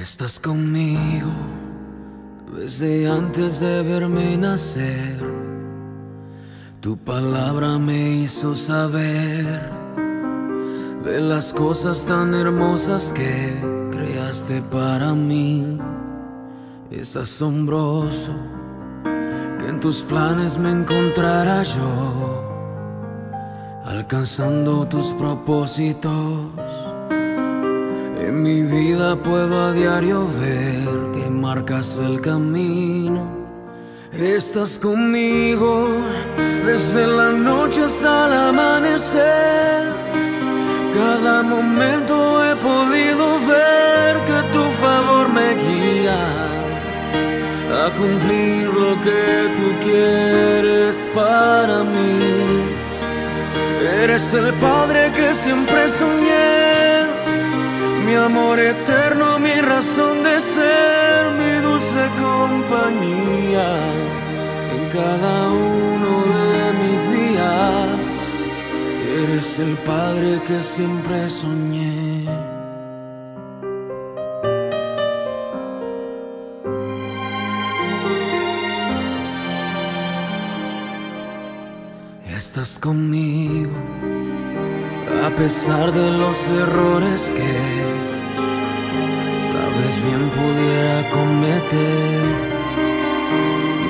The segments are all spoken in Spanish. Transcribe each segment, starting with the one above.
Estás conmigo desde antes de verme nacer. Tu palabra me hizo saber de las cosas tan hermosas que creaste para mí. Es asombroso que en tus planes me encontrara yo, alcanzando tus propósitos. En mi vida puedo a diario ver que marcas el camino. Estás conmigo desde la noche hasta el amanecer. Cada momento he podido ver que tu favor me guía a cumplir lo que tú quieres para mí. Eres el Padre que siempre soñé, mi amor eterno, mi razón de ser, mi dulce compañía en cada uno de mis días. Eres el Padre que siempre soñé. Estás conmigo a pesar de los errores que sabes bien pudiera cometer.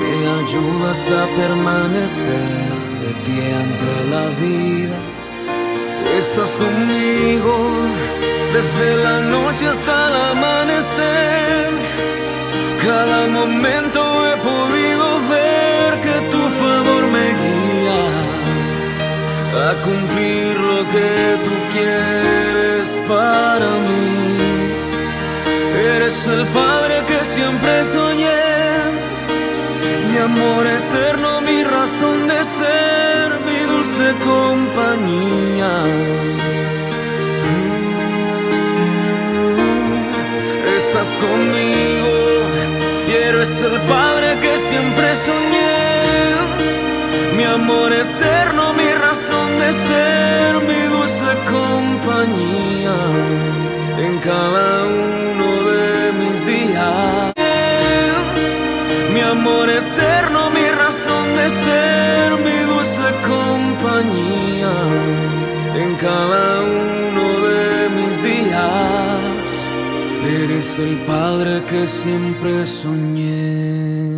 Me ayudas a permanecer de pie ante la vida. Estás conmigo desde la noche hasta el amanecer. Cada momento he podido ver que tu favor me guía a cumplir lo que tú quieres para mí. Eres el Padre que siempre soñé, mi amor eterno, mi razón de ser, mi dulce compañía. Estás conmigo y eres el Padre que siempre soñé, mi amor eterno, mi razón de ser, mi dulce compañía en cada uno de mis días. Mi amor eterno, mi razón de ser, mi dulce compañía en cada uno de mis días. Eres el Padre que siempre soñé.